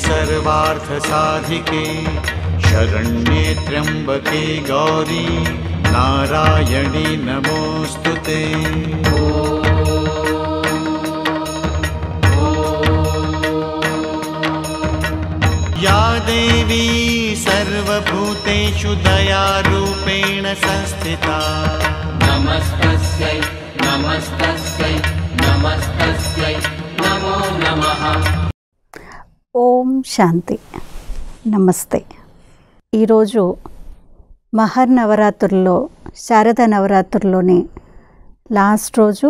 सर्वार्थसाधिके शरण्ये त्र्यम्बके गौरी नारायणी नमोस्तुते। या देवी सर्वभूतेषु दयारूपेण संस्थिता नमस्तस्यै नमस्तस्यै नमस्तस्यै नमो नमः। ఓం శాంతి. నమస్తే. ఈరోజు మహర్నవరాత్రుల్లో శారద నవరాత్రుల్లోని లాస్ట్ రోజు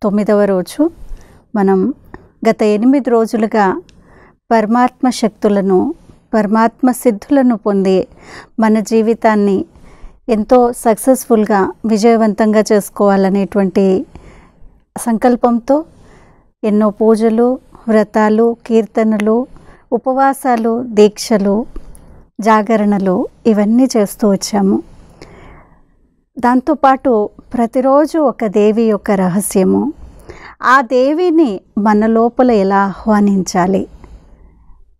9వ రోజు. మనం గత 8 రోజులుగా పరమాత్మ శక్తులను పరమాత్మ సిద్ధులను పొంది మన జీవితాన్ని ఎంతో సక్సెస్ఫుల్గా విజయవంతంగా చేసుకోవాలనేటువంటి సంకల్పంతో ఎన్నో పూజలు, వ్రతాలు, కీర్తనలు, ఉపవాసాలు, దీక్షలు, జాగరణలు ఇవన్నీ చేస్తూ వచ్చాము. దాంతోపాటు ప్రతిరోజు ఒక దేవి యొక్క రహస్యము, ఆ దేవిని మన లోపల ఎలా ఆహ్వానించాలి,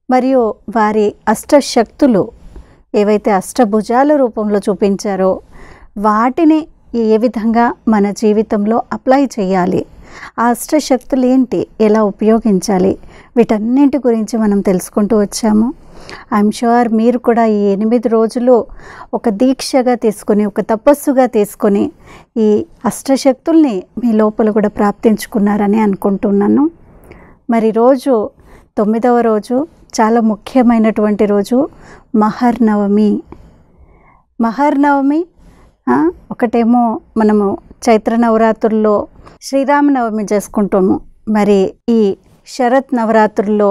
మరియు వారి అష్టశక్తులు ఏవైతే అష్టభుజాల రూపంలో చూపించారో వాటిని ఏ విధంగా మన జీవితంలో అప్లై చేయాలి, ఆ అష్టశక్తులు ఏంటి, ఎలా ఉపయోగించాలి, వీటన్నింటి గురించి మనం తెలుసుకుంటూ వచ్చాము. ఐఎమ్ షూర్ మీరు కూడా ఈ 8 రోజులు ఒక దీక్షగా తీసుకొని, ఒక తపస్సుగా తీసుకొని ఈ అష్టశక్తుల్ని మీ లోపల కూడా ప్రాప్తించుకున్నారని అనుకుంటున్నాను. మరి రోజు 9వ రోజు చాలా ముఖ్యమైనటువంటి రోజు మహర్నవమి. మహర్నవమి ఒకటేమో మనము చైత్ర నవరాత్రుల్లో శ్రీరామనవమి చేసుకుంటాము. మరి ఈ శరత్ నవరాత్రుల్లో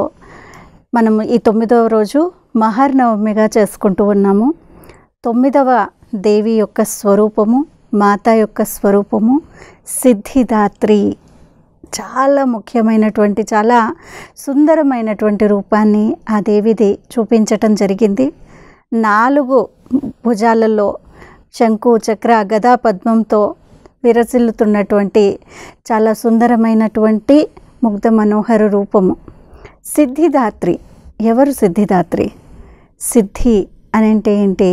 మనము ఈ 9వ రోజు మహర్నవమిగా చేసుకుంటూ ఉన్నాము. 9వ దేవి యొక్క స్వరూపము, మాత యొక్క స్వరూపము సిద్ధిదాత్రి. చాలా ముఖ్యమైనటువంటి, చాలా సుందరమైనటువంటి రూపాన్ని ఆ దేవిది చూపించటం జరిగింది. 4 భుజాలలో శంకు, చక్ర, గదా, పద్మంతో విరసిల్లుతున్నటువంటి చాలా సుందరమైనటువంటి ముగ్ధ మనోహర రూపము సిద్ధిదాత్రి. ఎవరు సిద్ధిదాత్రి? సిద్ధి అని అంటే ఏంటి?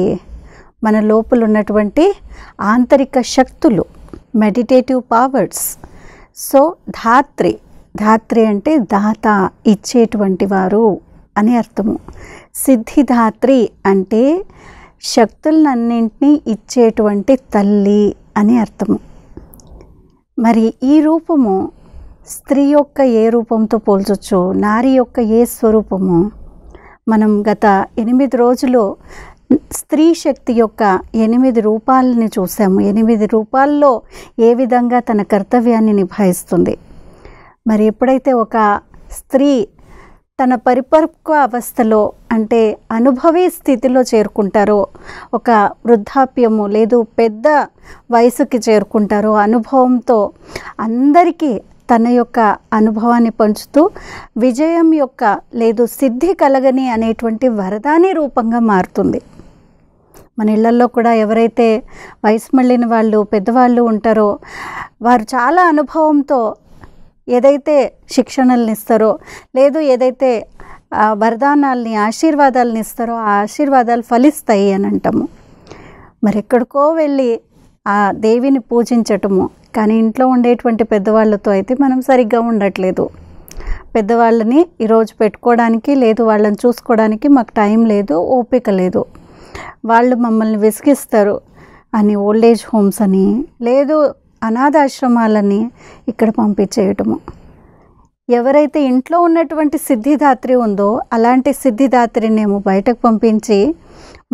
మన లోపల ఉన్నటువంటి ఆంతరిక శక్తులు, మెడిటేటివ్ పవర్స్. సో ధాత్రి, ధాత్రి అంటే దాత, ఇచ్చేటువంటి వారు అని అర్థము. సిద్ధిదాత్రి అంటే శక్తులన్నింటినీ ఇచ్చేటువంటి తల్లి అని అర్థము. మరి ఈ రూపము స్త్రీ యొక్క ఏ రూపంతో పోల్చొచ్చు, నారి యొక్క ఏ స్వరూపము? మనం గత 8 రోజులు స్త్రీ శక్తి యొక్క 8 రూపాలని చూసాము. 8 రూపాల్లో ఏ విధంగా తన కర్తవ్యాన్ని నిభాయిస్తుంది. మరి ఎప్పుడైతే ఒక స్త్రీ తన పరిపక్వ అవస్థలో, అంటే అనుభవీ స్థితిలో చేరుకుంటారో, ఒక వృద్ధాప్యము లేదు పెద్ద వయసుకి చేరుకుంటారో, అనుభవంతో అందరికీ తన యొక్క అనుభవాన్ని పంచుతూ విజయం యొక్క లేదు సిద్ధి కలగని అనేటువంటి వరదాని రూపంగా మారుతుంది. మన ఇళ్లలో కూడా ఎవరైతే వయసు మళ్ళిన వాళ్ళు, పెద్దవాళ్ళు ఉంటారో వారు చాలా అనుభవంతో ఏదైతే శిక్షణలను ఇస్తారో, లేదు ఏదైతే వరదానాల్ని, ఆశీర్వాదాలను ఇస్తారో ఆ ఆశీర్వాదాలు ఫలిస్తాయి అని అంటాము. మరి ఎక్కడికో వెళ్ళి ఆ దేవిని పూజించటము, కానీ ఇంట్లో ఉండేటువంటి పెద్దవాళ్ళతో అయితే మనం సరిగ్గా ఉండట్లేదు. పెద్దవాళ్ళని ఈరోజు పెట్టుకోవడానికి లేదు, వాళ్ళని చూసుకోవడానికి మాకు టైం లేదు, ఓపిక లేదు, వాళ్ళు మమ్మల్ని విసిగిస్తారు అని ఓల్డేజ్ హోమ్స్ అని, లేదు అనాథాశ్రమాలని ఇక్కడ పంపించేయటము. ఎవరైతే ఇంట్లో ఉన్నటువంటి సిద్ధిదాత్రి ఉందో అలాంటి సిద్ధిదాత్రినేమో బయటకు పంపించి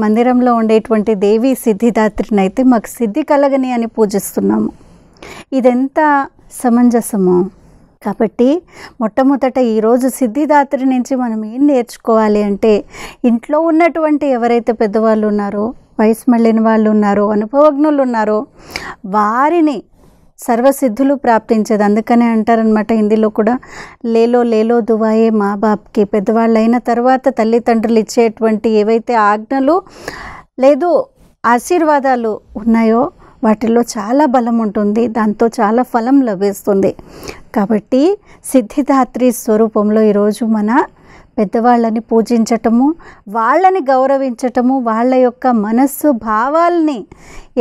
మందిరంలో ఉండేటువంటి దేవి సిద్ధిదాత్రిని అయితే మాకు సిద్ధి కలగని అని పూజిస్తున్నాము. ఇదెంత సమంజసమో. కాబట్టి మొట్టమొదట ఈరోజు సిద్ధిదాత్రి నుంచి మనం ఏం నేర్చుకోవాలి అంటే, ఇంట్లో ఉన్నటువంటి ఎవరైతే పెద్దవాళ్ళు ఉన్నారో, వయసు మళ్ళిన వాళ్ళు ఉన్నారో, అనుభవజ్ఞులు ఉన్నారో వారిని సర్వసిద్ధులు ప్రాప్తించేది. అందుకనే అంటారనమాట హిందీలో కూడా, లేలో లేలో దువాయే మా బాప్కి. పెద్దవాళ్ళు అయిన తర్వాత తల్లిదండ్రులు ఇచ్చేటువంటి ఏవైతే ఆజ్ఞలు లేదు ఆశీర్వాదాలు ఉన్నాయో వాటిల్లో చాలా బలం ఉంటుంది, దాంతో చాలా ఫలం లభిస్తుంది. కాబట్టి సిద్ధిదాత్రి స్వరూపంలో ఈరోజు మన పెద్దవాళ్ళని పూజించటము, వాళ్ళని గౌరవించటము, వాళ్ళ యొక్క మనస్సు భావాల్ని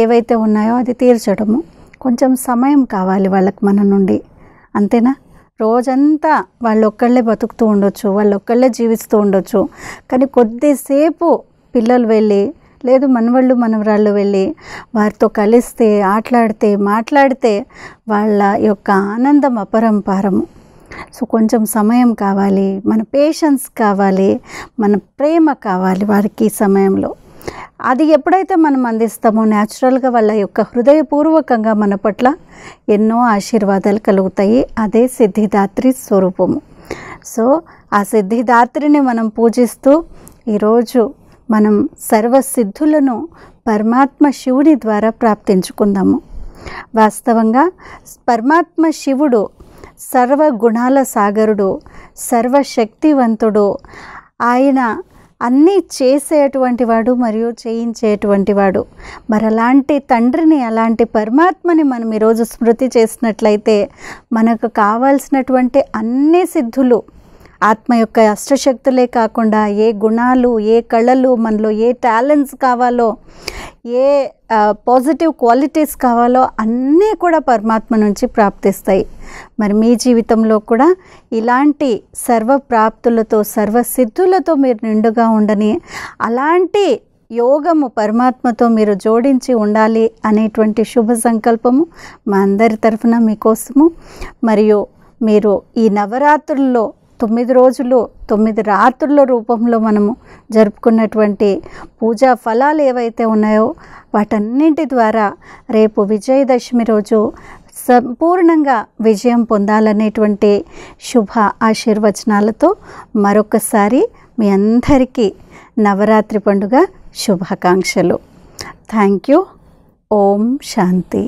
ఏవైతే ఉన్నాయో అది తీర్చడము. కొంచెం సమయం కావాలి వాళ్ళకి మన నుండి, అంతేనా? రోజంతా వాళ్ళొక్కళ్ళే బతుకుతూ ఉండొచ్చు, వాళ్ళొక్కళ్ళే జీవిస్తూ ఉండొచ్చు. కానీ కొద్దిసేపు పిల్లలు వెళ్ళి, లేదు మనవాళ్ళు మనవరాళ్ళు వెళ్ళి వారితో కలిస్తే, ఆటలాడితే, మాట్లాడితే వాళ్ళ యొక్క ఆనందం అపరంపారము. సో కొంచెం సమయం కావాలి, మన పేషెన్స్ కావాలి, మన ప్రేమ కావాలి వారికి ఈ సమయంలో. అది ఎప్పుడైతే మనం అందిస్తామో న్యాచురల్గా వాళ్ళ యొక్క హృదయపూర్వకంగా మన పట్ల ఎన్నో ఆశీర్వాదాలు కలుగుతాయి. అదే సిద్ధిదాత్రి స్వరూపము. సో ఆ సిద్ధిదాత్రిని మనం పూజిస్తూ ఈరోజు మనం సర్వసిద్ధులను పరమాత్మ శివుని ద్వారా ప్రాప్తించుకుందాము. వాస్తవంగా పరమాత్మ శివుడు సర్వగుణాల సాగరుడు, సర్వశక్తివంతుడు. ఆయన అన్నీ చేసేటువంటి వాడు మరియు చేయించేటువంటి వాడు. మరి అలాంటి తండ్రిని, అలాంటి పరమాత్మని మనం ఈరోజు స్మృతి చేసినట్లయితే మనకు కావాల్సినటువంటి అన్ని సిద్ధులు, ఆత్మ యొక్క అష్టశక్తులే కాకుండా ఏ గుణాలు, ఏ కళలు, మనలో ఏ టాలెంట్స్ కావాలో, ఏ పాజిటివ్ క్వాలిటీస్ కావాలో అన్నీ కూడా పరమాత్మ నుంచి ప్రాప్తిస్తాయి. మరి మీ జీవితంలో కూడా ఇలాంటి సర్వప్రాప్తులతో, సర్వసిద్ధులతో మీరు నిండుగా ఉండని, అలాంటి యోగము పరమాత్మతో మీరు జోడించి ఉండాలి అనేటువంటి శుభ సంకల్పము మా అందరి తరఫున మీకోసము. మరియు మీరు ఈ నవరాత్రుల్లో 9 రోజులు 9 రాత్రుల రూపంలో మనము జరుపుకున్నటువంటి పూజా ఫలాలు ఏవైతే ఉన్నాయో వాటన్నింటి ద్వారా రేపు విజయదశమి రోజు సంపూర్ణంగా విజయం పొందాలనేటువంటి శుభ ఆశీర్వచనాలతో మరొకసారి మీ అందరికీ నవరాత్రి పండుగ శుభాకాంక్షలు. Thank you. ఓం శాంతి.